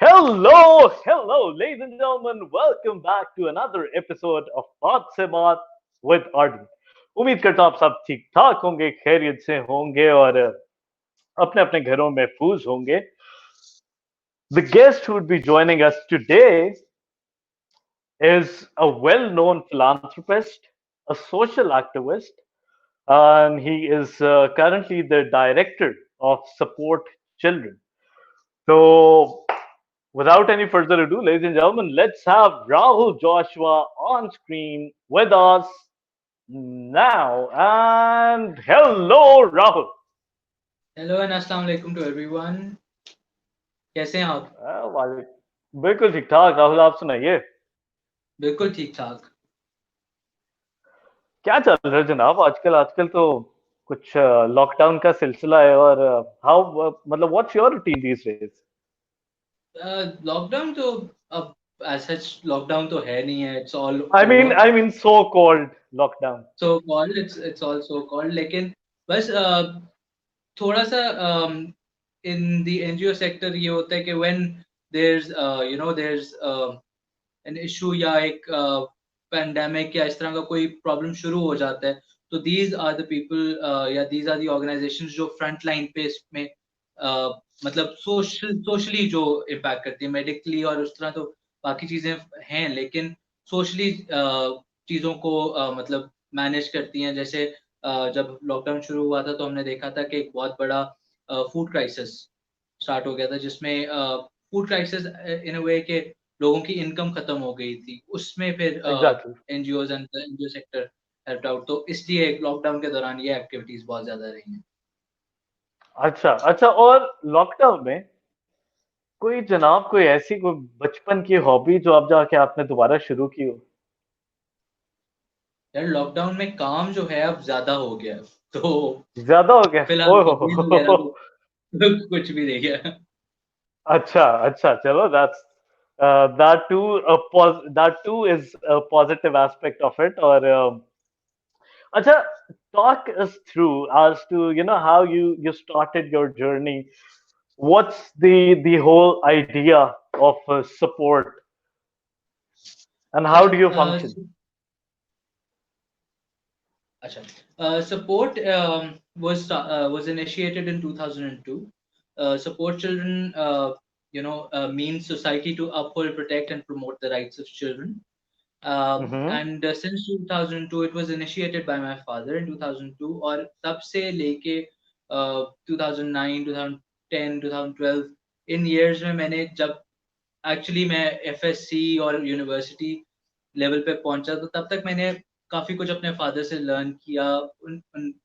Ladies and gentlemen. Welcome back to another episode of बात से बात with Arden. उम्मीद करता हूँ आप सब ठीक ठाक होंगे, खैरियत से होंगे और अपने अपने घरों में महफूज होंगे. The guest who would be joining us today is a well-known philanthropist, a social activist, and he is currently the director of Support Children. So, without any further ado, ladies and gentlemen, let's have Rahul Joshua on screen with us now. And hello, Rahul. Hello and अस्सलाम वालेकुम to everyone. कैसे हैं आप? बिल्कुल ठीक ठाक राहुल, आप सुनाइए. बिल्कुल ठीक ठाक। क्या चल रहा है जनाब आजकल आजकल तो कुछ लॉकडाउन का सिलसिला है और हाउ मतलब what's your routine these days. Lockdown तो अब एज सच लॉकडाउन तो है नहीं है, it's all I mean over. I mean so called lockdown. So called, it's all so called, लेकिन बस थोड़ा सा इन द एनजीओ सेक्टर ये होता है कि when there is an issue या एक पैंडेमिक या इस तरह का कोई प्रॉब्लम शुरू हो जाता है, तो दीज आर द पीपल या दीज आर द ऑर्गेनाइजेशंस जो फ्रंट लाइन पे इसमें मतलब सोशली जो इम्पैक्ट करती है, मेडिकली और उस तरह तो बाकी चीजें हैं, लेकिन सोशली चीजों को मतलब मैनेज करती हैं। जैसे जब लॉकडाउन शुरू हुआ था तो हमने देखा था कि एक बहुत बड़ा फूड क्राइसिस स्टार्ट हो गया था, जिसमें फूड क्राइसिस इन अ वे के लोगों की इनकम खत्म हो गई थी। उसमें फिर exactly. NGOs and NGO sector helped out, तो इसलिए लॉकडाउन के दौरान ये एक्टिविटीज बहुत ज्यादा रही हैं। अच्छा अच्छा. और लॉकडाउन में कोई जनाब कोई ऐसी कोई बचपन की हॉबी जो अब जाके आपने दोबारा शुरू की हो. यार लॉकडाउन में काम जो है अब ज्यादा हो गया है, तो ज्यादा हो गया. फिलहाल ओह हॉबीज वगैरह तो कुछ भी नहीं है। अच्छा अच्छा. चलो that too is a positive aspect of it. और अच्छा, talk us through as to how you started your journey. What's the whole idea of support and how अच्छा do you function. अच्छा support was initiated in 2002. Support children means society to uphold, protect and promote the rights of children. Mm-hmm. And since 2002 it was initiated by my father in 2002, और तब से लेके 2009 2010 2012 इन years में मैंने जब actually मैं FSc और यूनिवर्सिटी लेवल पे पहुंचा, तो तब तक मैंने काफी कुछ अपने फादर से लर्न किया।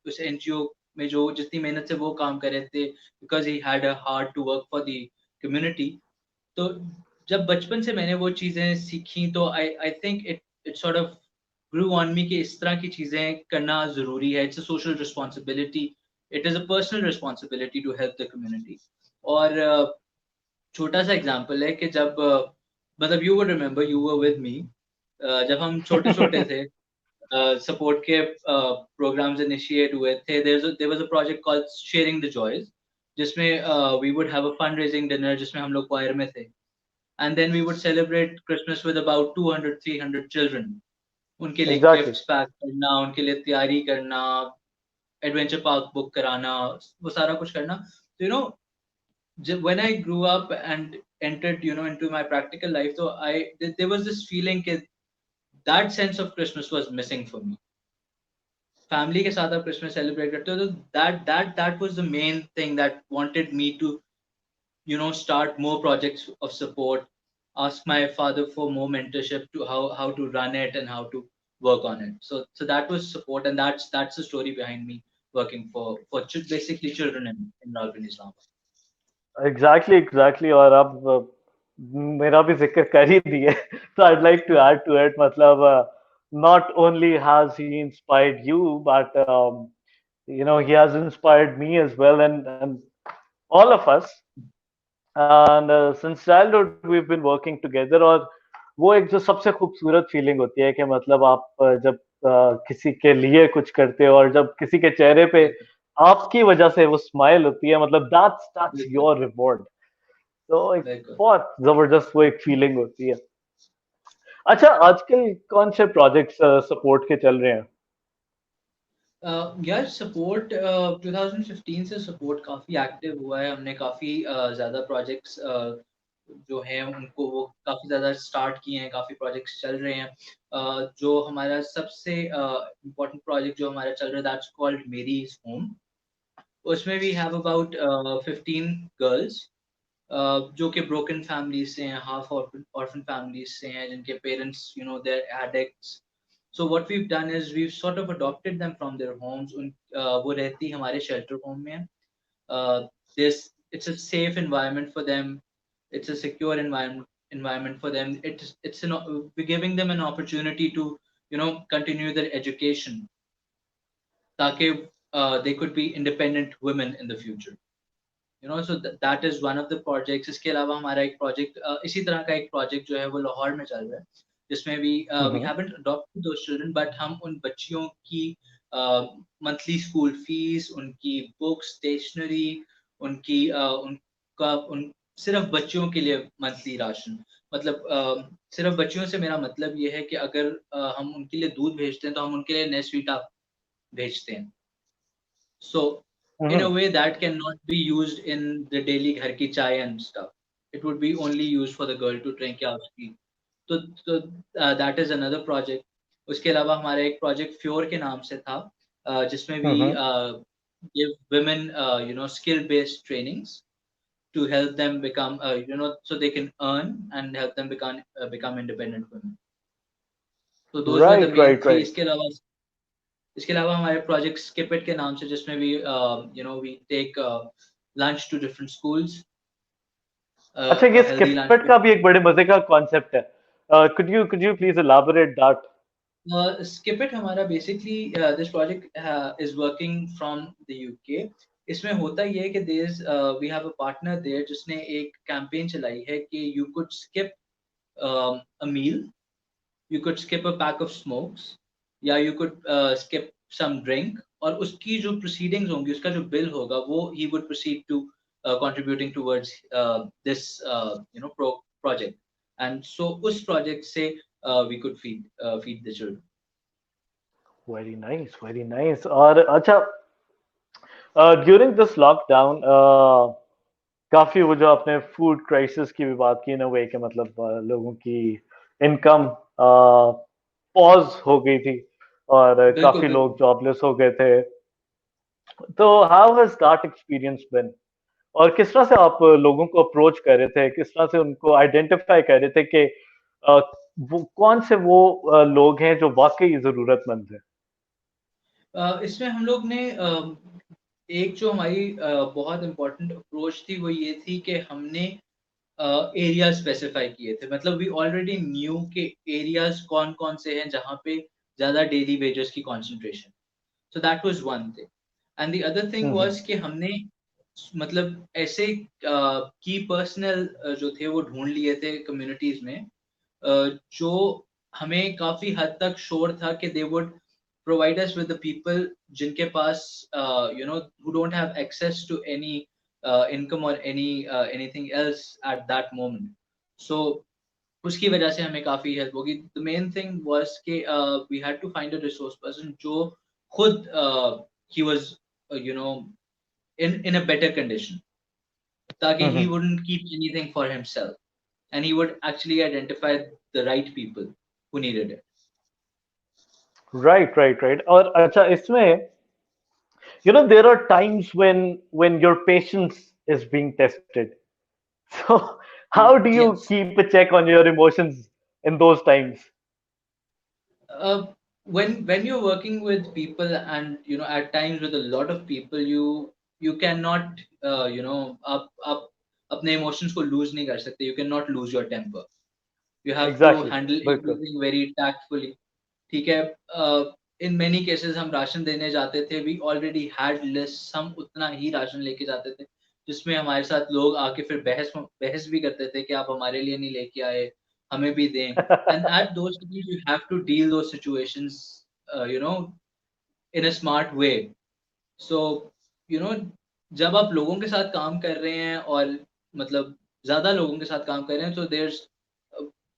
उस एनजीओ में जो जितनी मेहनत से वो काम कर रहे थे, because he had a heart to work for the community. तो जब बचपन से मैंने वो चीजें सीखी, तो I think it sort of grew on me कि इस तरह की चीजें करना जरूरी है। It's a social responsibility, it is a personal responsibility to help the community. और छोटा सा एग्जांपल है कि जब मतलब you would remember, you were with me जब हम छोटे छोटे थे, सपोर्ट के प्रोग्राम्स इनिशिएट हुए थे। There was a project called sharing the joys, जिसमें we would have a fund raising dinner जिसमें हम लोग क्वायर में थे, and then we would celebrate Christmas with about 200 300 children. उनके लिए Exactly. गिफ्ट्स पैक करना, उनके लिए तैयारी करना, एडवेंचर पार्क बुक कराना, वो सारा कुछ करना। तो when I grew up and entered, into my practical life, so there was this feeling that that sense of Christmas was missing for me. Family के साथ आप Christmas celebrate करते हो, तो that was the main thing that wanted me to, start more projects of support, ask my father for more mentorship to how to run it and how to work on it. So that was support, and that's the story behind me working for basically children in Melbourne, Islam. Exactly, exactly. और अब मेरा भी जिक्र कर ही दिए. So I'd like to add to it. मतलब not only has he inspired you, but he has inspired me as well, and all of us. And since childhood we've been working together. और वो एक जो सबसे खूबसूरत feeling होती है कि मतलब आप जब किसी के लिए कुछ करते हो और जब किसी के चेहरे पे बिल्कुल, आपकी वजह से वो स्माइल होती है, मतलब that's बिल्कुल। your reward. तो एक बिल्कुल। बहुत जबरदस्त वो एक फीलिंग होती है। अच्छा, आजकल कौन से प्रोजेक्ट्स सपोर्ट के चल रहे हैं? यार सपोर्ट 2015 से सपोर्ट काफ़ी एक्टिव हुआ है। हमने काफ़ी ज़्यादा प्रोजेक्ट्स जो हैं उनको वो काफ़ी ज़्यादा स्टार्ट किए हैं, काफ़ी प्रोजेक्ट्स चल रहे हैं। जो हमारा सबसे इम्पोर्टेंट प्रोजेक्ट जो हमारा चल रहा है दैट्स कॉल्ड मेरी इज़ होम। उसमें वी हैव अबाउट 15 गर्ल्स जो कि ब्रोकन फैमिलीज़ से हैं, हाफ ऑर्फन ऑर्फन फैमिलीज़ से हैं, जिनके parents they're addicts. So what we've done is we've sort of adopted them from their homes. वो रहती हमारे shelter home में हैं। This it's a safe environment for them. It's a secure environment for them. We're giving them an opportunity to continue their education ताकि they could be independent women in the future. So that is one of the projects. इसके अलावा हमारा एक project इसी तरह का एक project जो है वो लाहौर में चल रहा है, जिसमें we hmm. haven't adopted those children, but हम उन बच्चियों की मंथली स्कूल फीस, उनकी बुक्स, स्टेशनरी, उनका उन सिर्फ बच्चियों के लिए मंथली राशन, मतलब सिर्फ बच्चियों से मेरा मतलब ये है कि अगर हम उनके लिए दूध भेजते हैं तो हम उनके लिए नेस्वीटा भेजते हैं। So in a hmm. way that cannot be used in the daily घर की चाय and stuff. It would be only used for the girl to drink या उसकी। तो that is another project. उसके अलावा हमारा एक प्रोजेक्ट फ्योर के नाम से था, जिसमें we hmm. give women skill based trainings to help them become so they can earn and help them become independent women. So those were the right, main right, three. Right. इसके अलावा हमारे project skip it के नाम से, जिसमें we take lunch to different schools, अच्छा, ये healthy lunch. स्किपट का भी एक बड़े मजे का कॉन्सेप्ट है। Could you please elaborate that? Skip it हमारा basically this project is working from the UK. इसमें होता ये है कि we have a partner there जिसने एक कैंपेन चलाई है कि you could skip a meal, you could skip a pack of smokes, या you could skip some drink, और उसकी जो proceedings होंगी, उसका जो bill होगा वो he would proceed to contributing towards this project, and so उस project से we could feed the children. Very nice, very nice. और अच्छा, ड्यूरिंग दिस लॉकडाउन काफी वो जो आपने फूड क्राइसिस की भी बात की ना, वे के मतलब लोगों की इनकम पॉज हो गई थी और बिल्कुल काफी बिल्कुल। लोग जॉबलेस हो गए थे। तो हाउ हैज दैट एक्सपीरियंस बिन? और किस तरह से आप लोगों को अप्रोच कर रहे थे, किस तरह से उनको आइडेंटिफाई कर रहे थे कि अ, वो कौन से वो लोग हैं जो वाकई जरूरतमंद है? इसमें हम लोग ने एक जो हमारी बहुत इम्पोर्टेंट अप्रोच थी वो ये थी कि हमने एरिया स्पेसिफाई किए थे। मतलब वी ऑलरेडी न्यू के एरियाज कौन कौन से हैं जहाँ पे ज़्यादा डेली वेजेस की concentration. So that was one thing, and the other thing hmm. Was कि हमने मतलब ऐसे की पर्सनल जो थे वो ढूंढ लिए थे कम्युनिटीज में, जो हमें काफी हद तक श्योर था कि they would provide us with the people जिनके पास who don't have access to any income or anything else at that moment. So उसकी वजह से हमें काफी हेल्प होगी। द मेन थिंग वाज कि we had to find a resource person जो खुद ही was you know in a better condition, ताकि he hmm. wouldn't keep anything for himself, and he would actually identify the right people who needed it. Right, right, right. और अच्छा, इसमें there are times when your patience is being tested. So how do you Yes. keep a check on your emotions in those times? When you're working with people, and at times with a lot of people, you cannot आप अपने emotions को lose नहीं कर सकते। You cannot lose your temper. You have to exactly, handle बिल्कुल। everything very tactfully. ठीक है। In many cases हम राशन देने जाते थे, वी ऑलरेडी हैड लिस्ट, हम उतना ही राशन लेके जाते थे जिसमें हमारे साथ लोग आके फिर बहस बहस भी करते थे कि आप हमारे लिए नहीं लेके आए, हमें भी दें। And at those times you have to deal those situations you know in a smart way. So you know जब आप लोगों के साथ काम कर रहे हैं और मतलब ज़्यादा लोगों के साथ काम कर रहे हैं, so there's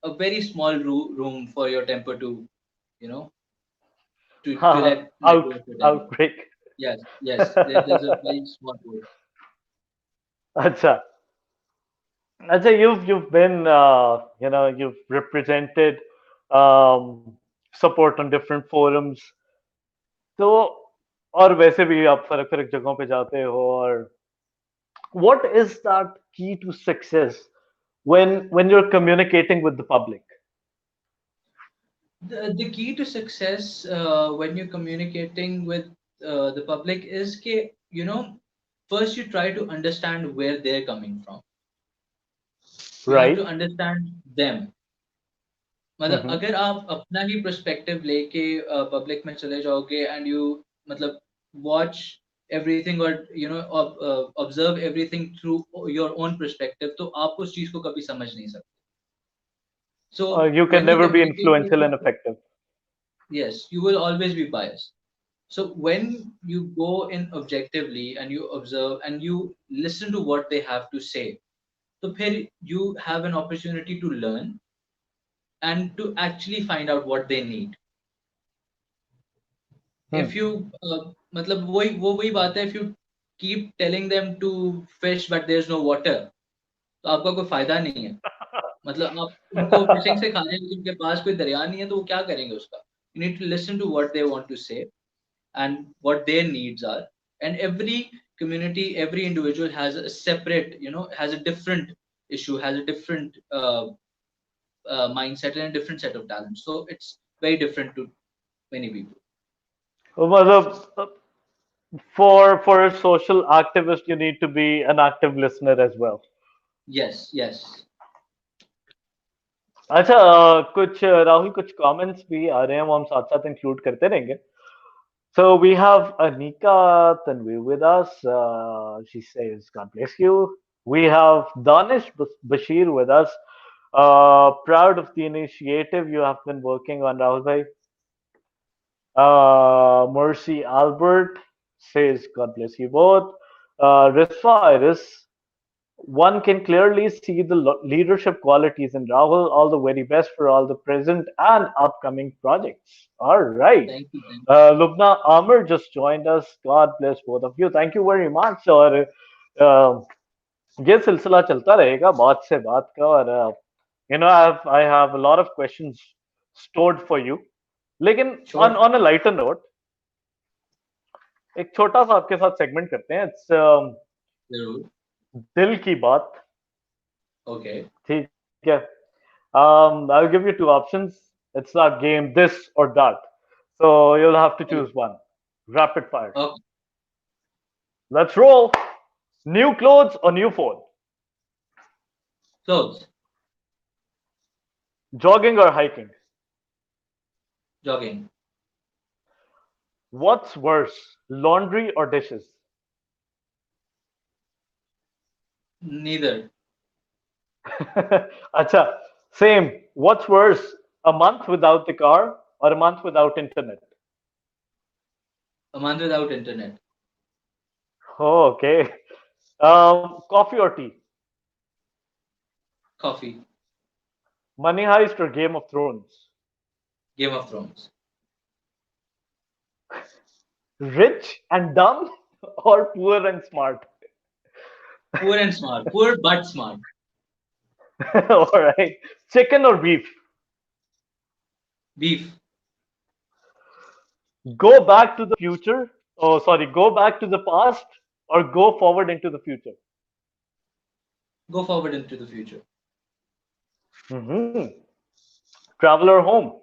a very small room for your temper to, you know, to हाँ, let go of your temper. Outbreak. Yes, yes, there's a very small room. अच्छा. Acha, you've been you've represented support on different forums. तो और वैसे भी आप फर्क फर्क जगहों पे जाते हो और what is that key to success when you're communicating with the public? The key to success when you're communicating with the public is कि, you know, first you try to understand where they're coming from. You have to Right? understand them. मतलब Mm-hmm. अगर आप अपना ही perspective लेके public में चले जाओगे and you मतलब वॉच एवरीथिंग और you know observe everything through your own perspective, तो आप उस चीज को कभी समझ नहीं सकते. सो You can when you never be communicate with influential and people, effective. yes, you will always be biased. So when you go in objectively and you observe and you listen to what they have to say, तो फिर you have an opportunity to learn and to actually find out what they need. Hmm. If you मतलब वही बात है, if you keep telling them to fish but there's no water, तो आपका कोई फायदा नहीं है. मतलब आप उनको फिशिंग से खा रहे हैं लेकिन उनके पास कोई दरिया नहीं है, तो वो क्या करेंगे उसका. You need to listen to what they want to say and what their needs are. And every community, every individual has a separate, you know, has a different issue, has a different mindset and a different set of talents. So it's very different to many people. मतलब for a social activist you need to be an active listener as well. Yes, yes. अच्छा कुछ राहुल कुछ comments भी आ रहे हैं वो हम साथ साथ इंक्लूड करते रहेंगे. So we have Anika Tanvi with us. She says, God bless you. We have Danish Bashir with us. Proud of the initiative you have been working on, Rahul bhai. Mercy Albert says, God bless you both. Rizfa Iris, one can clearly see the leadership qualities in Rahul. All the very best for all the present and upcoming projects. All right. Thank you. Thank Lubna Amr just joined us. God bless both of you. Thank you very much. और ये सिलसिला चलता रहेगा बात से बात का और I have a lot of questions stored for you. लेकिन you. Sure. on a lighter note, एक छोटा सा आपके साथ सेगमेंट करते हैं. It's जरूर. दिल की बात. Okay. ठीक है. I'll give you two options. It's not game this or that. So you'll have to choose one. Rapid fire. Okay. Let's roll. New clothes or new phone? Clothes. Jogging or hiking? Jogging. What's worse, laundry or dishes? Neither. Acha, same. What's worse, a month without the car or a month without internet? A month without internet. Oh, okay. Coffee or tea? Coffee. Money Heist or Game of Thrones? Game of Thrones. Rich and dumb or poor and smart? Poor and smart. Poor but smart. All right. Chicken or beef? Beef. Go back to the future. Oh, sorry. Go back to the past or go forward into the future. Go forward into the future. Hmm. Travel or home?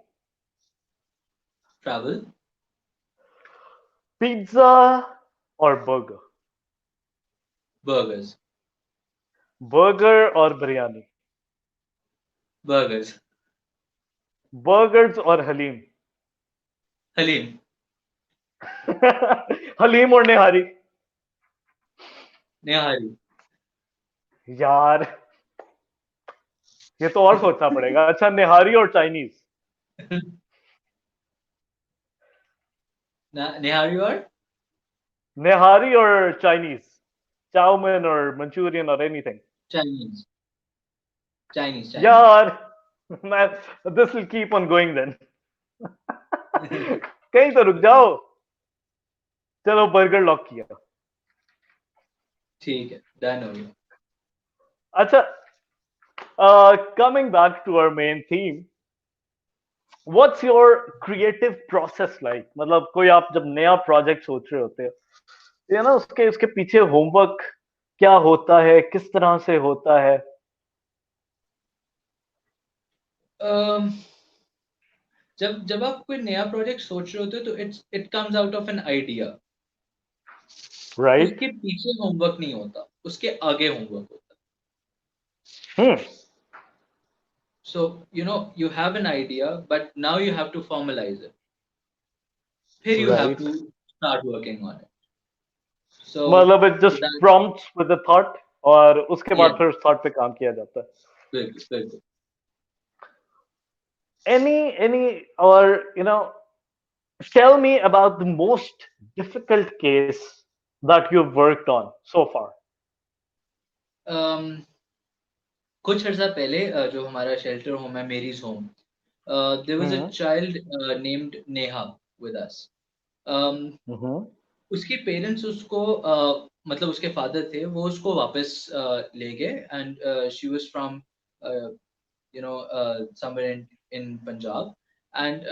Travel. Pizza or burger? Burgers. Burger or biryani? Burgers. Burgers or Halim? Halim. Halim or Nehari? Nehari. यार ये तो और सोचना पड़ेगा. अच्छा निहारी और Chinese? Nehari or? Nehari or Chinese? Chow mein or Manchurian or anything? Chinese. Chinese, Chinese. यार मैं this will keep on going then. कहीं तो रुक जाओ। चलो बर्गर लॉक किया। ठीक है, डन हो गया। अच्छा, coming back to our main theme, what's your creative process like? मतलब कोई आप जब नया प्रोजेक्ट सोच रहे होते हो, ये ना उसके उसके पीछे होमवर्क क्या होता है, किस तरह से होता है? अम, जब जब आप कोई नया प्रोजेक्ट सोच रहे होते हो तो it comes out of an idea. Right. उसके पीछे होमवर्क नहीं होता, उसके आगे होमवर्क होता है। हम्म। So, you have an idea, but now you have to formalize it. Then you have right. to start working on it. So, मतलब it so just that, prompts with the thought, और उसके yeah, बाद फिर उस thought पे काम किया जाता है। very good, very good. Any or tell me about the most difficult case that you've worked on so far. Um, कुछ अर्सा पहले जो हमारा शेल्टर होम है, Mary's home, there was a Mm-hmm. child named Neha with us. Um, Mm-hmm. उसके parents उसको मतलब उसके father थे, वो उसको वापस ले गए, and she was from somewhere in Punjab, and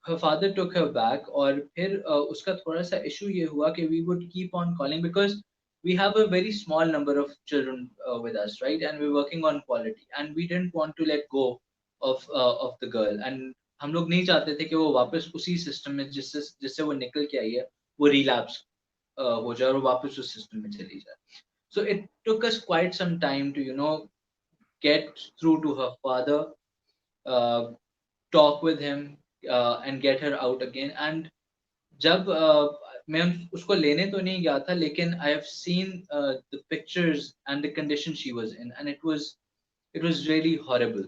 her father took her back. और फिर उसका थोड़ा सा इशू ये हुआ कि we would keep on calling because we have a very small number of children with us, right? And we're working on quality, and we didn't want to let go of the girl, and हम लोग नहीं चाहते थे कि वो वापस उसी system में जिससे जिससे वो निकल के आई है, वो रिलैप्स हो जाए और वापस उस सिस्टम में चली जाए. So it took us quite some time to get through to her father, uh, talk with him, and get her out again. And जब मैं उसको लेने तो नहीं गया था, लेकिन I have seen the pictures and the condition she was in, and it was really horrible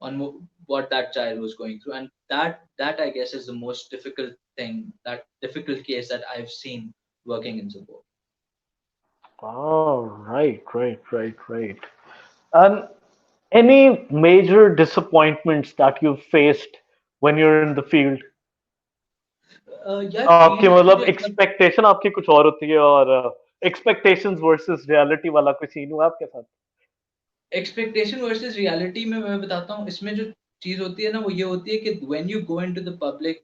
on what that child was going through, and that I guess is the most difficult thing, that difficult case that I've seen working in support. Oh, right. And any major disappointments that you faced when you're in the field? यार आपकी field मतलब मुझे expectation आपकी कुछ और होती है, और एक्सपेक्टेशंस वर्सेस रियलिटी वाला कोई सीन हुआ आपके साथ? एक्सपेक्टेशन वर्सेस रियलिटी में मैं बताता हूँ, इसमें जो चीज होती है ना, वो ये होती है कि when you go into the public,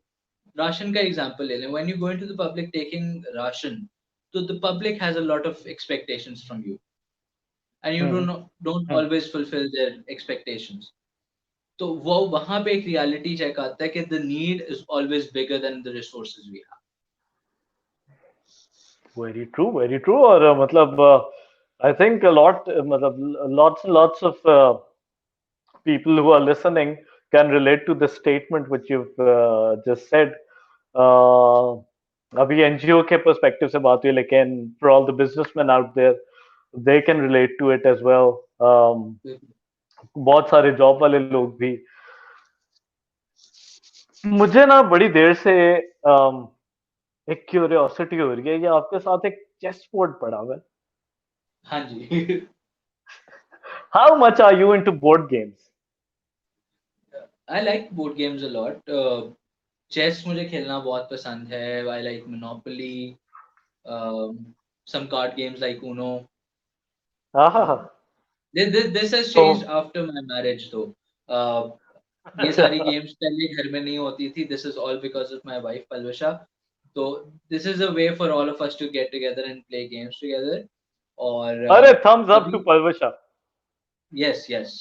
ration का एग्जांपल ले लें, when you go into the public taking ration, तो the public has a lot of expectations from you, and you hmm. Don't hmm. Always fulfil their expectations. तो वो वहां पे एक reality check आता है कि the need is always bigger than the resources we have. Very true, very true. और मतलब आई थिंक लॉट मतलब lots of people who are listening can relate to the statement which you've just said. Uh, अभी NGO के perspective से बात हुई, लेकिन for all the businessmen out there, they can relate to it as well. बहुत सारे job वाले लोग भी। मुझे ना बड़ी देर से एक क्यूरियोसिटी हो रही है, ये आपके साथ एक चेस बोर्ड पड़ा हुआ है। हाँ जी. How much are you into board games? I like board games a lot. Chess मुझे खेलना बहुत पसंद है. I like Monopoly, some card games like Uno. हाँ हाँ Uh, हाँ। this has तो changed after my marriage though. Uh, ये सारी अच्छा। गेम्स पहले घर में नहीं होती थी. This is all because of my wife Palvasha. So this is a way for all of us to get together and play games together. और अरे थम्स अप अभी टू पलवशा। Yes yes.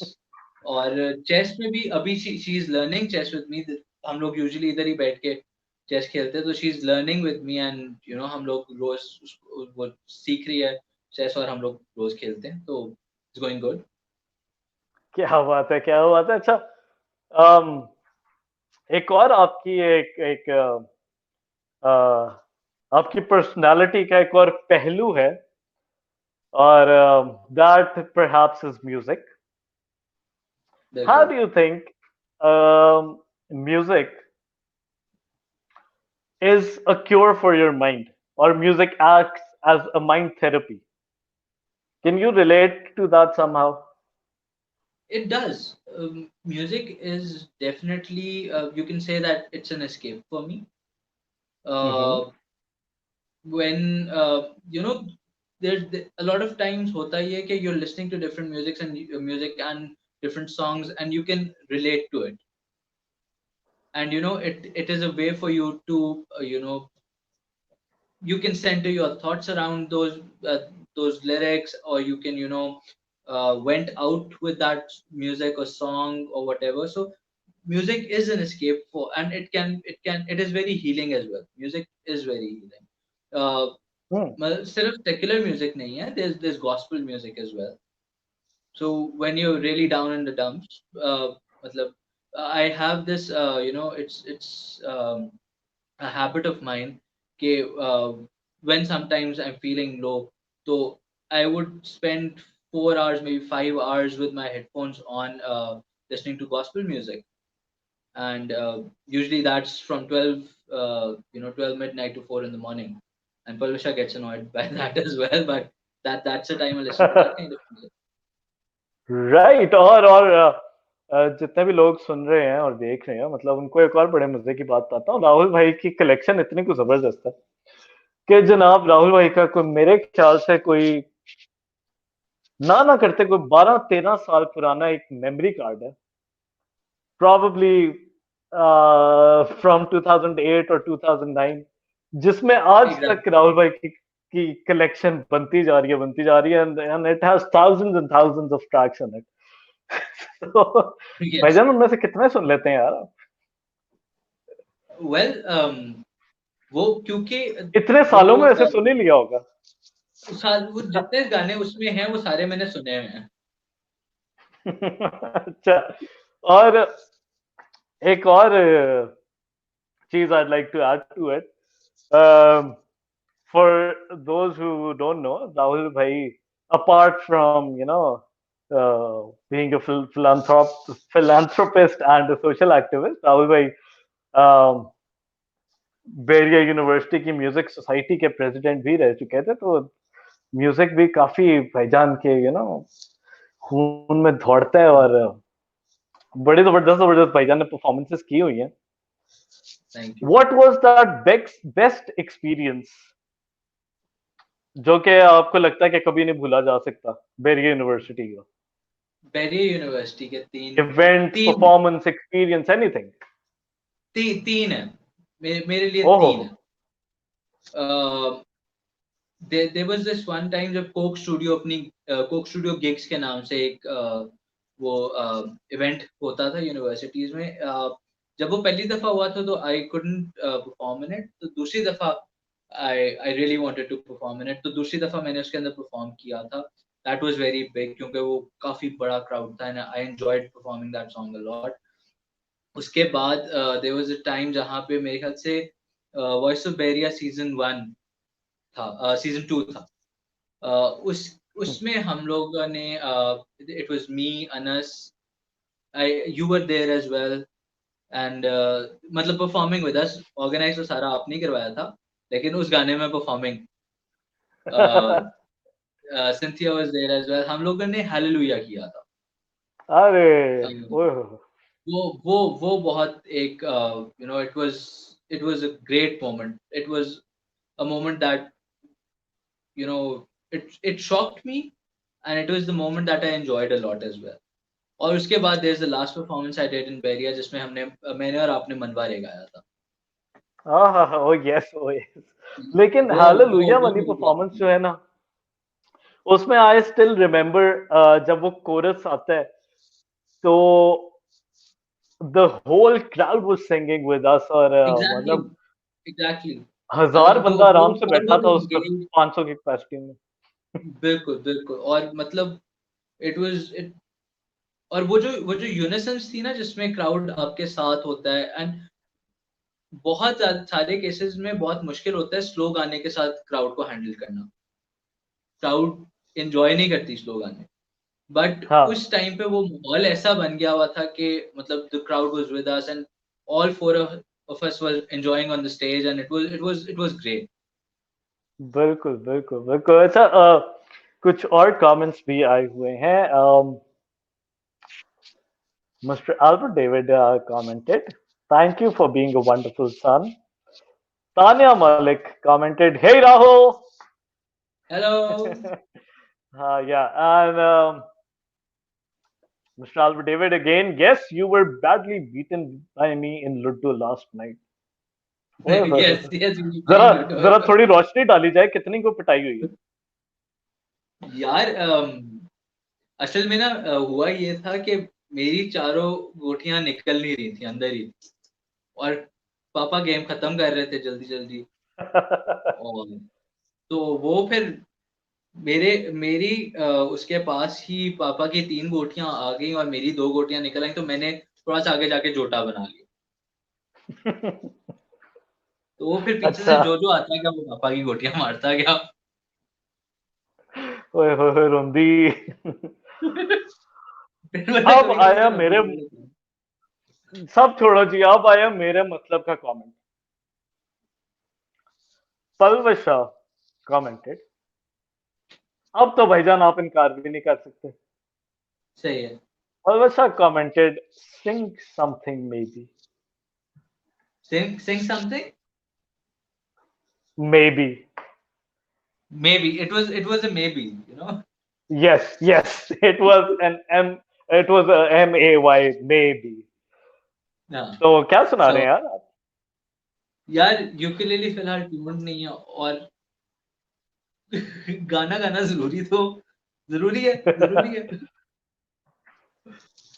और चेस में भी अभी she is learning chess with me. हम लोग usually इधर ही बैठ के चेस खेलते हैं, तो she is learning with me, and हम लोग रोज वो सीख रही है चेस, और हम लोग रोज खेलते हैं, तो इट्स गोइंग गुड. क्या बात है, क्या बात है। अच्छा, अम, एक और आपकी एक एक आपकी पर्सनालिटी का एक और पहलू है, और that perhaps is music. How बिल्कुल. do you think music is a cure for your mind, or music acts as a mind therapy? Can you relate to that somehow? It does. Music is definitely, you can say that it's an escape for me. Mm-hmm. Uh, when a lot of times hota hi hai कि you're listening to different music and different songs, and you can relate to it, and it is a way for you to you can center your thoughts around those lyrics, or you can went out with that music or song or whatever. So music is an escape for, and it is very healing as well. Music is very healing. uh, Hmm. सिर्फ secular music नहीं है, there's gospel music as well. So when you're really down in the dumps, मतलब I have this it's a habit of mine कि when sometimes I'm feeling low, so I would spend 4 hours, maybe 5 hours with my headphones on, listening to gospel music. And usually that's from 12 midnight to 4 in the morning. And Palvisha gets annoyed by that as well, but that's the time I listen to that kind of music. Right. और जितने भी लोग सुन रहे हैं और देख रहे हैं, मतलब उनको एक और बड़े मजे की बात बताता हूँ। राहुल भाई की कलेक्शन इतनी कुछ जबरदस्त है कि जनाब राहुल भाई का कोई, मेरे ख्याल से कोई ना करते कोई 12-13 साल पुराना एक मेमोरी कार्ड है, प्रॉबली फ्रॉम 2008 और 2009, जिसमें आज तक Exactly. राहुल भाई की कलेक्शन बनती जा रही है, and it has thousands and thousands of tracks in it. तो Yes. भाईजान उनमें से कितने सुन लेते हैं यार आप? Well, वो क्योंकि इतने वो सालों में ऐसे सुन ही लिया होगा। वो जितने गाने उसमें हैं वो सारे मैंने सुने हुए हैं. अच्छा। और एक और चीज I'd like to add to it. Um, for those who don't know, Rahul Bhai, apart from being a philanthropist and a social activist, Rahul Bhai um, Beria university की म्यूजिक सोसाइटी के प्रेसिडेंट भी रह चुके थे। तो music भी काफी भाईजान के खून में दौड़ता है, और बड़ी जबरदस्त जबरदस्त भाईजान ने परफॉर्मेंसेस की हुई हैं। Thank you. What was that best experience जो कि आपको लगता है कि कभी नहीं भूला जा सकता बेरिया यूनिवर्सिटी का? बेरिया यूनिवर्सिटी के तीन इवेंट, तीन परफॉर्मेंस, एक्सपीरियंस, एनीथिंग? तीन है. मेरे लिए ओहो। तीन है. uh, there was this one time जब कोक स्टूडियो अपनी कोक स्टूडियो गिग्स के नाम से एक वो इवेंट होता था यूनिवर्सिटीज में. जब वो पहली दफा हुआ था तो I couldn't perform in it. तो दूसरी दफा I really wanted to perform in it. तो दूसरी दफा मैंने उसके अंदर परफॉर्म किया था. दैट वाज वेरी बिग क्योंकि वो काफी बड़ा क्राउड था, and I enjoyed performing that song a lot. उसके बाद देयर वाज अ टाइम जहाँ पे मेरे ख्याल से वॉइस ऑफ बेरिया सीजन 1 था, सीजन 2 था. उस उसमें हम लोगों ने it was me, Anas, I you were there as well, and मतलब परफॉर्मिंग विद अस. ऑर्गेनाइज तो सारा आपने ही करवाया था, लेकिन उस गाने में performing Cynthia was there as well. हम लोगों ने हालेलुया किया था. अरे Um, ओह। वो बहुत एक it was a great moment. It was a moment that it shocked me, and it was the moment that I enjoyed a lot as well. और उसके बाद there's the last performance I did in Beria जिसमें मैंने और आपने मनवारे गाया था. हाँ, ओ यस, ओ यस। लेकिन हालेलुया वो वाली मुझे बहुत परफॉर्मेंस पसंद जो है. है ना, उसमें आई स्टिल रिमेम्बर जब वो कोरस आता है, तो the whole crowd was singing with us, और Exactly, मतलब exactly. 1000 बंदा वो आराम से और बैठा वो था जो उस engaged. 500 की कैपेसिटी में। बिल्कुल बिल्कुल. और मतलब it was it और वो जो यूनिसेंस थी ना जिसमें क्राउड आपके साथ होता है. एंड बहुत सारे केसेस में बहुत मुश्किल होता है स्लो गाने के साथ क्राउड को हैंडल करना. क्राउड एंजॉय नहीं करती स्लो गाने. बट हाँ, उस टाइम पे वो माहौल ऐसा बन गया हुआ था कि मतलब the crowd was with us, and all four of us was enjoying on the stage, and it was great. बिल्कुल, बिल्कुल, बिल्कुल। अच्छा, कुछ और कमेंट्स भी आए हुए हैं। Mr. Albert David commented, "Thank you for being a wonderful son." Tanya Malik commented, "Hey Rahul." Hello. Yeah, and Mr. Albert David again. Yes, you were badly beaten by me in Ludo last night. ओए होए Yes, होए। yes, we were जरा playing Ludo. जरा थोड़ी रोशनी डाली जाए कितनी को पिटाई हुई है। यार असल में ना हुआ ये था कि मेरी चारों गोटियां निकल नहीं रही थी अंदर ही, और पापा गेम खत्म कर रहे थे जल्दी जल्दी, और तो वो फिर मेरी उसके पास ही पापा की 3 गोटियां आ गई और मेरी 2 गोटियां निकल आई, तो मैंने थोड़ा सा आगे जाके जोटा बना लिया। तो वो फिर पीछे से अच्छा। जो आता गया वो पापा की गोटियां मारता गया। ओए होए होए रोंदी। फिर मतलब अब कभी कभी आया तो रोना मेरे, भी आता है। सब छोड़ो जी, अब आया मेरे मतलब का कमेंट। पलवशा commented, अब तो भाईजान आप इनकार भी नहीं कर सकते। सही है। Palwasha commented, sing something maybe, Sing something? maybe. Maybe. It was a maybe, you know? Yes, yes, it was an M, it was a MAY, maybe. हाँ। तो क्या सुना रहे So हैं यार आप? यार यूकेलेली फिलहाल ट्यून्ड नहीं है, और गाना गाना ज़रूरी है, ज़रूरी है।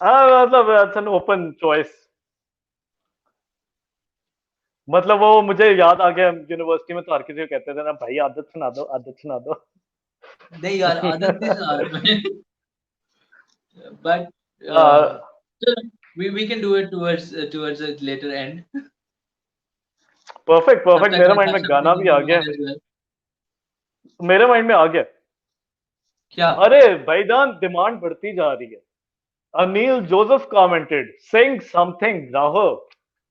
हाँ मतलब इट्स एन ओपन चॉइस। मतलब वो मुझे याद आ गया, यूनिवर्सिटी में तो हर किसी को कहते थे ना, भाई आदत सुना दो, आदत सुना दो। नहीं यार, आदत नहीं सुना रहा मैं। But ah, we can do it towards a later end. Perfect तब परफेक्ट, तक मेरे आप माइंड have में गाना something भी in आ your गया mind है। as well. मेरे माइंड में आ गया। क्या? अरे भाईजान डिमांड बढ़ती जा रही है। Anil Joseph commented, sing something Rahul.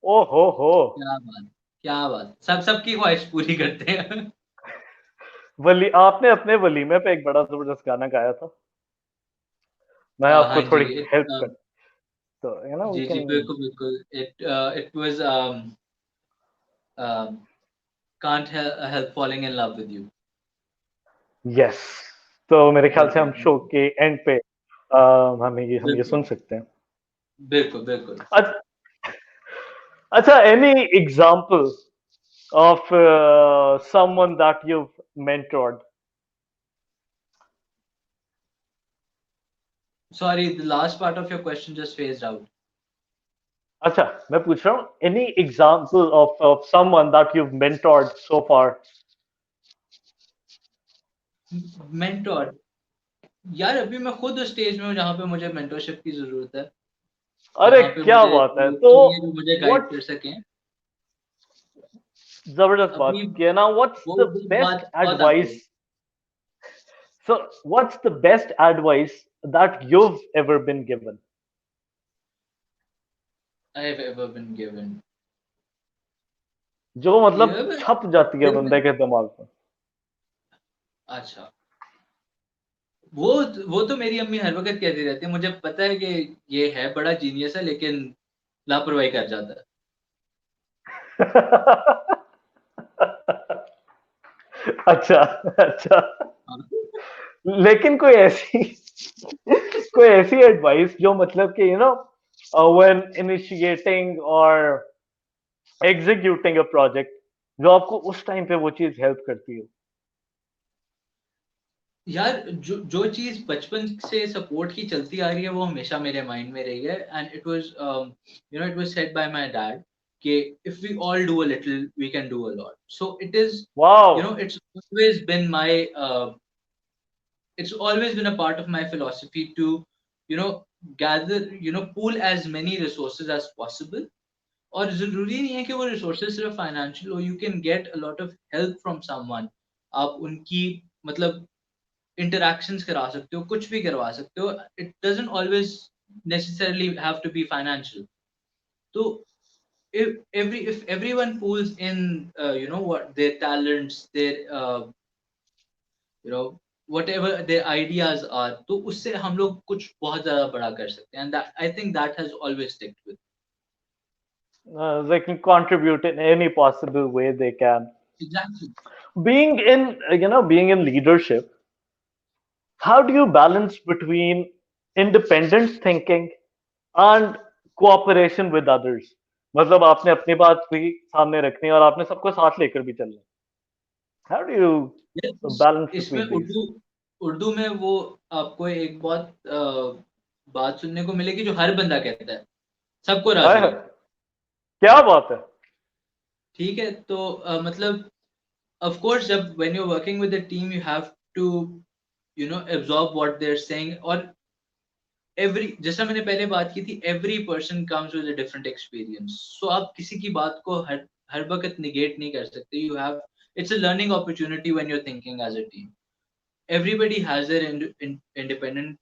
ओ हो। क्या बात! क्या बात! सबकी ख्वाहिश पूरी करते हैं। वली आपने अपने वलीमे पे एक बड़ा जबरदस्त गाना गाया था, मैं हाँ आपको जी, थोड़ी हेल्प कर, तो यू नो वी जी, जी, कैन। बिल्कुल, बिल्कुल। It was um, can't help falling in love with you. Yes, तो मेरे ख्याल से बिल्कुल, हम शो बिल्कुल, के एंड पे हम ये बिल्कुल, सुन सकते हैं। बिल्कुल, बिल्कुल। अच्छा, अच्छा, any example of someone that you've mentored? Sorry, the last part of your question just phased out. अच्छा, मैं पूछ रहा हूँ, any example of someone that you've mentored so far? Mentor, यार अभी मैं खुद उस स्टेज में हूँ जहाँ पे मुझे मेंटरशिप की ज़रूरत है। अरे जहाँ पे क्या मुझे बात है, लोग तो चाहिए जो मुझे गाइड what, कर सकें। जबरदस्त अभी बात किया ना, what's वो the वो best बात बात आती advice, है। so what's the best advice that you've ever been given? I have ever been given। जो मतलब ये बस छप जाती है दिल में। बंदे के दिमाग में। अच्छा, वो वो तो मेरी अम्मी हर वक़्त कहती रहती है, मुझे पता है कि ये है बड़ा जीनियस है लेकिन लापरवाही कर जाता है। अच्छा, अच्छा, हाँ। लेकिन कोई ऐसी कोई ऐसी एडवाइस जो मतलब कि व्हेन इनिशिएटिंग और एग्जीक्यूटिंग अ प्रोजेक्ट, जो आपको उस टाइम पे वो चीज हेल्प करती हो। यार जो जो चीज़ बचपन से सपोर्ट की चलती आ रही है वो हमेशा मेरे माइंड में रही है, and it was it was said by my dad कि if we all do a little we can do a lot. So it is wow. it's always been my it's always been a part of my philosophy to you know gather, pool as many resources as possible। और ज़रूरी नहीं है कि वो resources सिर्फ financial हो, you can get a lot of help from someone. आप उनकी मतलब इंटरैक्शंस करा सकते हो, कुछ भी करवा सकते हो। It doesn't always necessarily have to be financial. तो if everyone pulls in what their talents, their whatever their ideas are, तो उससे हम लोग कुछ बहुत ज़्यादा बड़ा कर सकते हैं, and that I think that has always sticked with. They can contribute in any possible way they can. Exactly. Being in, being in leadership, how do you balance between independent thinking and cooperation with others? मतलब आपने अपनी बात भी सामने रखनी है और आपने सबको साथ लेकर भी चलना है. How do you ये balance इसमें between these? उर्दू उर्दू में वो आपको एक बहुत बात सुनने को मिलेगी जो हर बंदा कहता है, सबको हाय राजी हाय, रखो। क्या बात है? ठीक है, तो मतलब of course जब when you're working with a team you have to absorb what they're saying, और every, जैसा मैंने पहले बात की थी, every person comes with a different experience, so आप किसी की बात को हर हर वक्त negate नहीं कर सकते. You have, it's a learning opportunity when you're thinking as a team. Everybody has their independent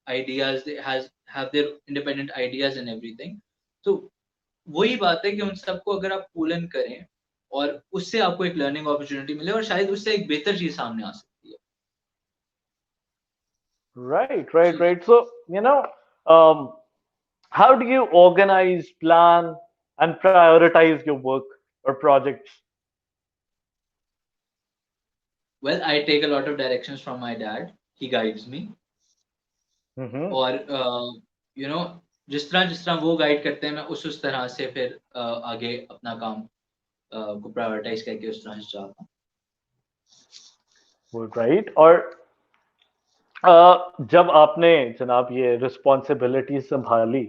ideas, they has have their independent ideas and everything. तो वही बात है कि उन सबको अगर आप पूलन करें और उससे आपको एक लर्निंग अपॉर्चुनिटी मिले और शायद उससे एक बेहतर चीज सामने आ सकती है. Right, right, right. So, um, how do you organize, plan, and prioritize your work or projects? Well, I take a lot of directions from my dad. He guides me. Mm-hmm. और यू नो जिस तरह वो guide करते हैं, मैं उस तरह से फिर आगे अपना काम को प्रायोरिटाइज करके उस तरह से जाता हूँ. Right. और जब आपने जनाब ये रिस्पॉन्सिबिलिटी संभाली,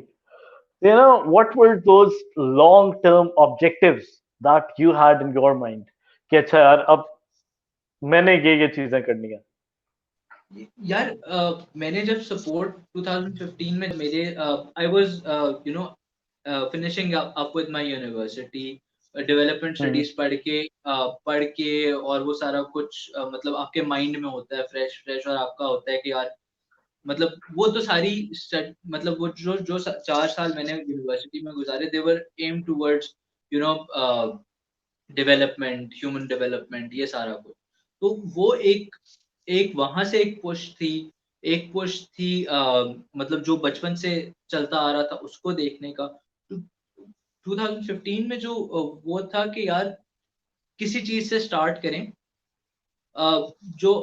what were those long term objectives that you had in your mind कि अच्छा यार अब मैंने ये चीजें करनी है. यार मैंने जब सपोर्ट 2015 में मेरे I was finishing up with my university, development hmm. Studies पढ़ के और वो सारा कुछ मतलब आपके माइंड में होता है फ्रेश फ्रेश, और आपका होता है कि यार मतलब वो तो सारी मतलब वो जो जो 4 साल मैंने यूनिवर्सिटी में गुजारे, they were aim towards you know development, human development, ये सारा कुछ. तो वो एक एक वहां से एक पुश थी मतलब जो बचपन से चलता आ रहा था उसको देखने का. तो 2015 में जो वो था कि यार किसी चीज से स्टार्ट करें जो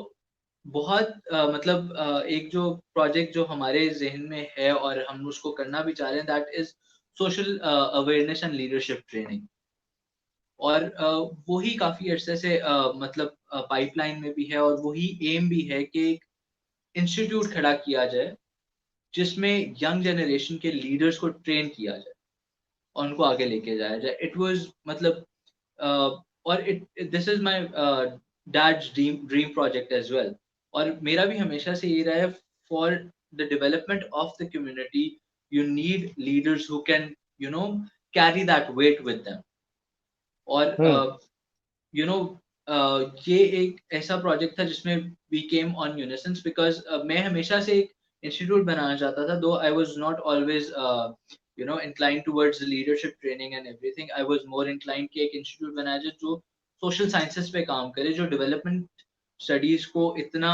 बहुत मतलब एक जो प्रोजेक्ट जो हमारे ज़हन में है और हम उसको करना भी चाह रहे हैं, that is social awareness and leadership training. और वही काफ़ी अरसे से मतलब पाइपलाइन में भी है, और वही एम भी है कि एक इंस्टीट्यूट खड़ा किया जाए, जिसमें यंग जनरेशन के लीडर्स को ट्रेन किया जाए और उनको आगे लेके जाया जाए. इट वाज़ मतलब और it this is my dad's dream project as well. और मेरा भी हमेशा से ये रहा है, for the development of the community you need leaders who can carry that weight with them. और हम्म. यू नो ये एक ऐसा प्रोजेक्ट था जिसमें वी केम ऑन यूनिसेंस, बिकॉज मैं हमेशा से एक इंस्टीट्यूट बनाना चाहता था, दो I was not always inclined towards the leadership training and everything. I was more inclined कि एक इंस्टीट्यूट बनाया जाए जो सोशल साइंसेस पे काम करे, जो डेवलपमेंट स्टडीज को इतना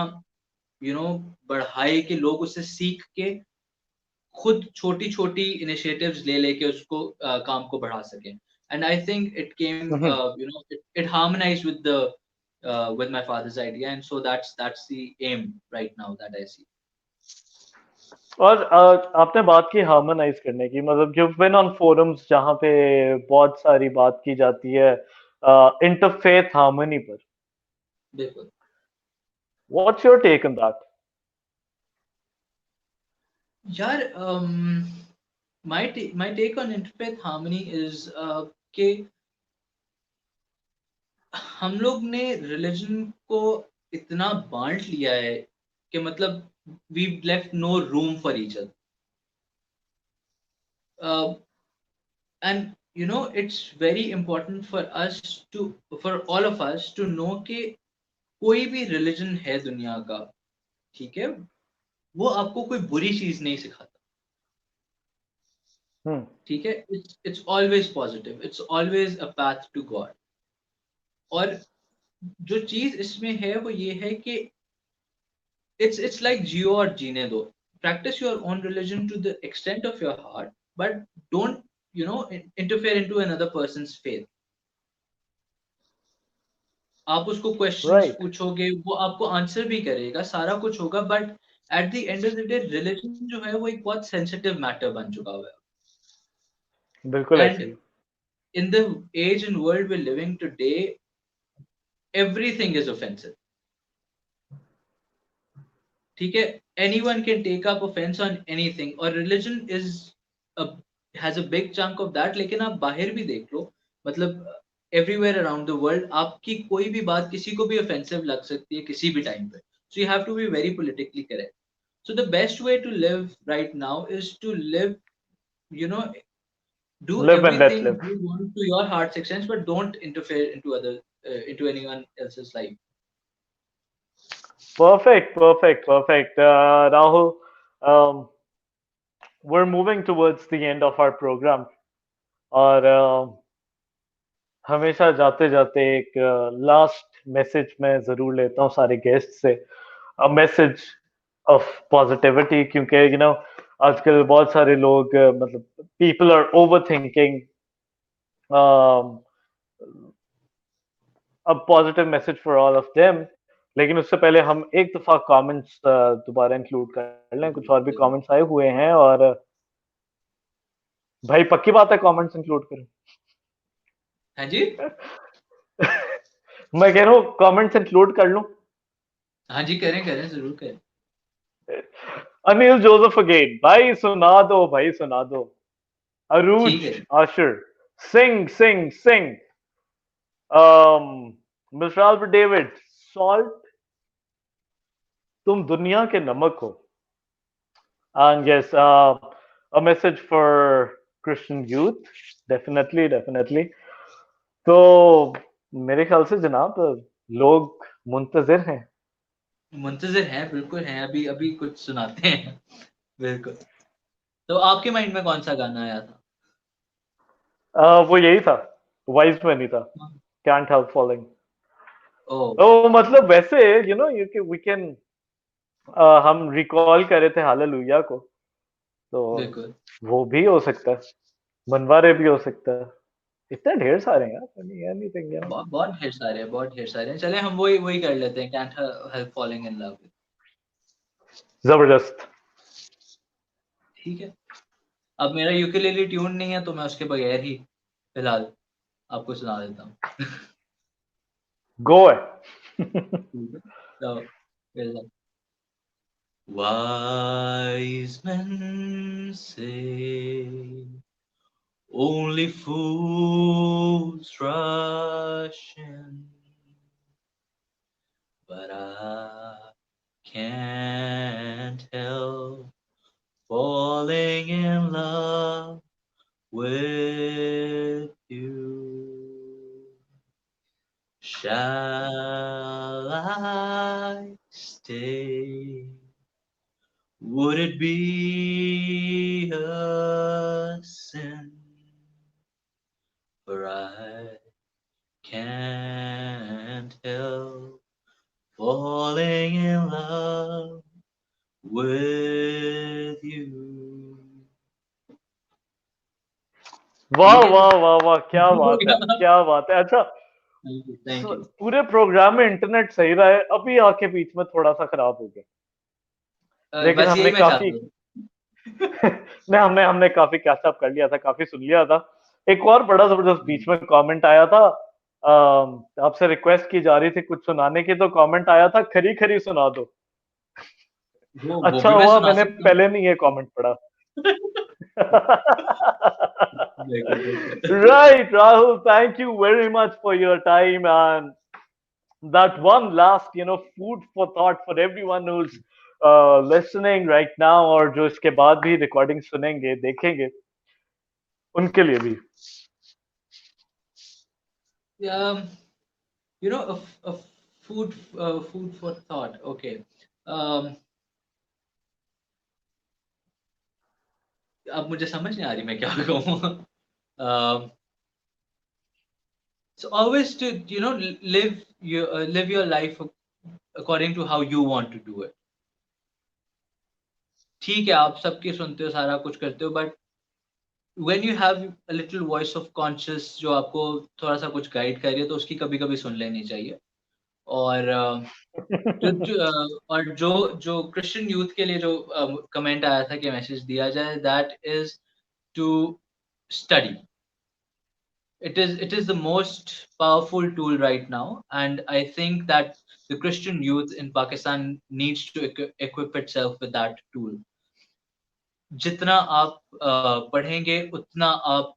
बढ़ाए कि लोग उससे सीख के खुद छोटी-छोटी इनिशिएटिव्स ले लेके उसको काम को बढ़ा सकें. And I think it came hmm. It harmonised with my father's idea, and so that's the aim right now that I see. और आपने बात की हार्मोनाइज करने की, मतलब you've been on forums जहाँ पे बहुत सारी बात की जाती है इंटरफेथ हार्मनी पर. बिल्कुल. What's your take on that? यार my take on interfaith harmony is कि हम लोग ने रिलीजन को इतना बांट लिया है कि मतलब we left no room for each other. And it's very important for us to, for all of us to know कि कोई भी रिलीजन है दुनिया का, ठीक है, वो आपको कोई बुरी चीज नहीं सिखाता. हम्म. ठीक है, it's always positive, it's always a path to God. और जो चीज इसमें है वो ये है कि it's like जियो और जीने दो. Practice your own religion to the extent of your heart, but don't, interfere into another person's faith. आप उसको क्वेश्चंस राइट, पूछोगे, वो आपको आंसर भी करेगा, सारा कुछ होगा, but at the end of the day religion जो है वो एक बहुत सेंसिटिव मैटर बन चुका हुआ बिल्कुल है. ऐसे एंड ही। In the age and world we living today, everything is offensive. ठीक है, anyone can take up offense on anything, और religion is a has a big chunk of that. लेकिन आप बाहर भी देख लो, मतलब everywhere around the world आपकी कोई भी बात किसी को भी offensive लग सकती है किसी भी टाइम पे. So you have to be very politically correct. So the best way to live right now is to live, you know, do live and let everything live. you want to your heart's extent, but don't interfere into into anyone else's life. Perfect, perfect, perfect. Rahul, um, we're moving towards the end of our program. और हमेशा जाते जाते एक last message मैं जरूर लेता हूँ सारे गेस्ट से, अ मैसेज ऑफ पॉजिटिविटी, क्योंकि आजकल बहुत सारे लोग मतलब people are overthinking, a positive message for all of them. लेकिन उससे पहले हम एक दफा कमेंट्स दोबारा इंक्लूड कर लें, कुछ और भी कमेंट्स आए हुए हैं। और भाई पक्की बात है कमेंट्स इंक्लूड करें? हाँ जी, मैं कह रहा हूँ कमेंट्स इंक्लूड कर लूं। हाँ जी, करें करें, जरूर करें. अनिल जोसेफ अगेन, भाई सुना दो, भाई सुना दो। ठीक अरूज है. आशिर, सिंग सिंग सिंग। मिस्टर अल्बर्ट डेविड, सॉल्ट, तुम दुनिया के नमक हो। And yes, a message for Christian youth, definitely definitely। तो मेरे ख्याल से जनाब लोग मुंतजिर हैं। मुंतज़िर हैं, बिल्कुल हैं, अभी अभी कुछ सुनाते हैं। बिल्कुल। तो आपके माइंड में कौन-सा गाना आया था? वो यही था, वाइज में नहीं था, can't help falling। ओह! तो मतलब वैसे यू वी कैन, हम रिकॉल कर रहे थे हालेलुया को, तो बिल्कुल। वो भी हो सकता है, बनवारे भी हो सकता है। इतने ढेर सारे हैं यार, एनीथिंग। बहुत ढेर सारे हैं, बहुत ढेर सारे हैं। चलें हम वही वही कर लेते हैं, can't help falling in love. जबरदस्त। ठीक है। अब मेरा यूकेलेली ट्यून नहीं है, तो मैं उसके बगैर ही फिलहाल आपको सुना देता हूँ। गो है। ठीक है। तो फिर Wise men say only fools rush in, but I can't help falling in love with you. Shall I stay? Would it be a sin? For I can't help falling in love with you. वाह ठीक है वाह जी। वाह वाह, क्या बात है, क्या बात है। अच्छा, थैंक यू, थैंक यू। पूरे प्रोग्राम में इंटरनेट सही रहा है, अभी आके बीच में थोड़ा सा खराब हो गया, लेकिन बस यही हमने मैं काफी चाहता हूँ। नहीं, हमने हमने काफी कैचअप कर लिया था, काफी सुन लिया था। एक और बड़ा जबरदस्त बीच में कमेंट आया था, आपसे रिक्वेस्ट की जा रही थी कुछ सुनाने की, तो कमेंट आया था खरी खरी सुना दो। वो अच्छा भी मैं हुआ सुना मैंने सकता हूँ। पहले नहीं ये कमेंट पढ़ा। बिल्कुल, बिल्कुल। Right, Rahul, thank you very much for your time, and that one last, food for thought for everyone who's listening right now, और जो इसके बाद भी रिकॉर्डिंग सुनेंगे देखेंगे, उनके लिए भी। Um, a food for thought. Okay. Um, अब मुझे समझ नहीं आ रही मैं क्या कहूँ। um, so always to live your life according to how you want to do it. ठीक है आप सबकी सुनते हो सारा कुछ करते हो but when you have a little voice of conscious जो आपको थोड़ा सा कुछ गाइड कर रही है तो उसकी कभी कभी सुन लेनी चाहिए और और जो जो क्रिश्चियन यूथ के लिए जो कमेंट आया था कि मैसेज दिया जाए that is to study it is the most powerful tool right now and I think that the Christian youth in Pakistan needs to equip itself with that tool जितना आप पढ़ेंगे उतना आप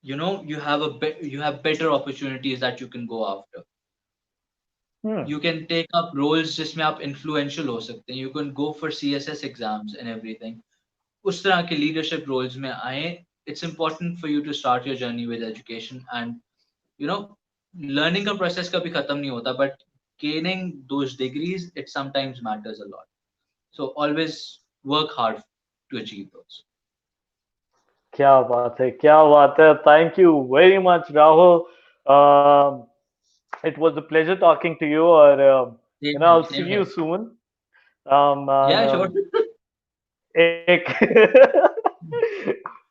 you have better opportunities that you can go after Hmm. you can take up roles जिसमें आप influential हो सकते हैं you can go for CSS exams and everything उस तरह के leadership roles में आए it's important for you to start your journey with education and you know learning का process कभी खत्म नहीं होता but gaining those degrees it sometimes matters a lot so always work hard to achieve those क्या बात है, क्या बात है. Thank you very much, Rahul. It was a pleasure talking to you. और I'll see same you here soon. And yeah sure एक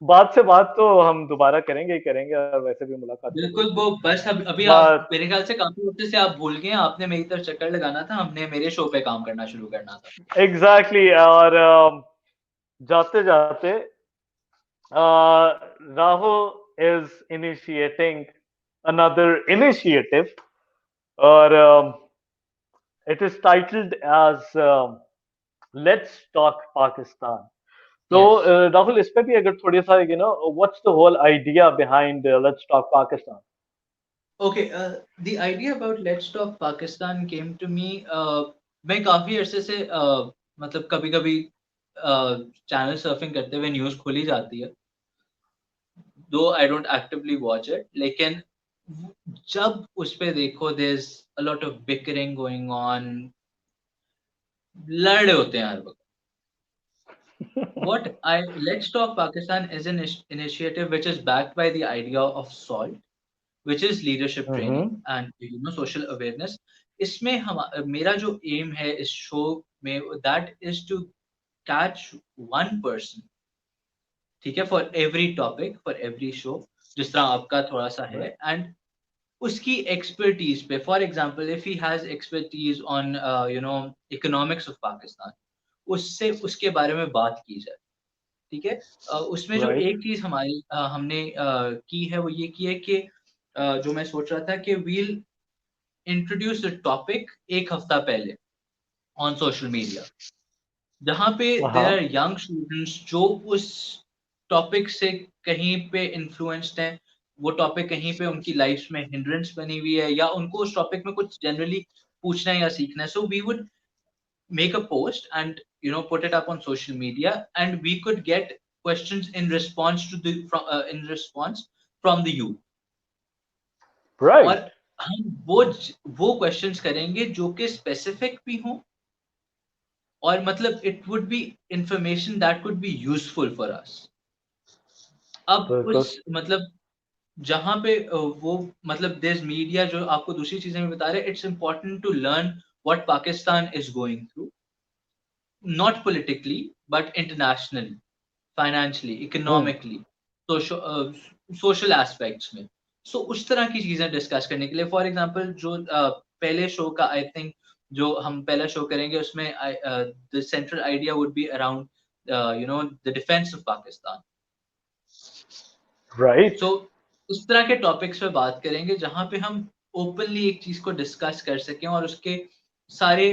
बात से बात तो हम दोबारा करेंगे ही करेंगे, और वैसे भी मुलाकात तो बिल्कुल होती वो है. बस अभी आप But मेरे ख्याल से काफी वक्त से आप भूल गए हैं आपने मेरी तरफ चक्कर लगाना था हमने मेरे शो पे काम करना शुरू करना था exactly. और जाते जाते Rahul is initiating another initiative, or it is titled as Let's Talk Pakistan. So, yes Rahul, इस पे भी अगर थोड़ी सा, what's the whole idea behind Let's Talk Pakistan? okay the idea about Let's Talk Pakistan came to me मैं काफी अरसे से मतलब कभी कभी चैनल सर्फिंग करते हुए न्यूज खुली जाती है though I don't actively watch it लेकिन जब उस पे देखो there is a lot of bickering going on लड़ रहे होते हैं हर वक्त what I Let's Talk Pakistan is an initiative which is backed by the idea of SALT which is leadership training Mm-hmm. and social awareness इसमें हम मेरा जो M है इस शो में that is to catch one person ठीक है for every topic for every show जिस तरह आपका थोड़ा सा है Right. एंड उसकी एक्सपर्टीज पे for example if he has expertise on economics of Pakistan उससे उसके बारे में बात की जाए ठीक है उसमें जो Right. एक चीज हमारी हमने की है वो ये की है कि जो मैं सोच रहा था कि वील इंट्रोड्यूस द टॉपिक एक हफ्ता पहले ऑन सोशल मीडिया जहाँ पे there Uh-huh. Are young students जो उस टॉपिक से कहीं पे इन्फ्लुएंस्ड हैं वो टॉपिक कहीं पे उनकी लाइफ में हिंड्रेंस बनी हुई है या उनको उस टॉपिक में कुछ जनरली पूछना है या सीखना है so we would make a post and put it up on social media and we could get questions in response to the in response from the youth और Right. हम वो क्वेश्चंस करेंगे जो कि स्पेसिफिक भी हों और मतलब it would be information that could be useful for us अब बिल्कुल. उस मतलब जहाँ पे वो मतलब देयर मीडिया जो आपको दूसरी चीजें भी बता रहे हैं it's important to learn what Pakistan is going through not politically but internationally financially Hmm. economically social aspects में so उस तरह की चीजें डिस्कस करने के लिए फॉर एग्जांपल जो पहले शो का आई थिंक जो हम पहला शो करेंगे उसमें the central idea would be around the defence of Pakistan Right. सो उस तरह के टॉपिक्स पे बात करेंगे जहां पे हम ओपनली एक चीज को डिस्कस कर सकें और उसके सारे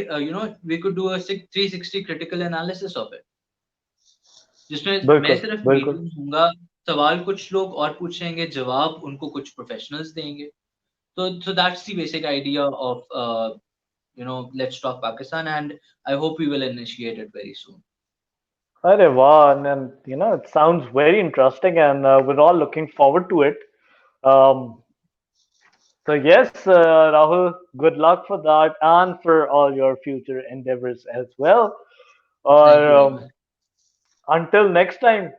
we could do a 360 critical analysis of it जिसमें मैं बिल्कुल. सिर्फ बिल्कुल. मीडियम होऊंगा सवाल कुछ लोग और पूछेंगे जवाब उनको कुछ प्रोफेशनल्स देंगे so that's the basic idea of Let's Talk Pakistan and I hope we will initiate it very soon. अरे वाह, and it sounds very interesting, and we're all looking forward to it. Um, so yes, Rahul, good luck for that and for all your future endeavors as well. Thank you Or very much. until next time,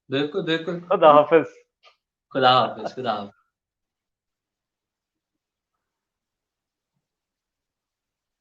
बिल्कुल बिल्कुल Khuda Hafiz. खुदा हाफिज खुदा हाफिज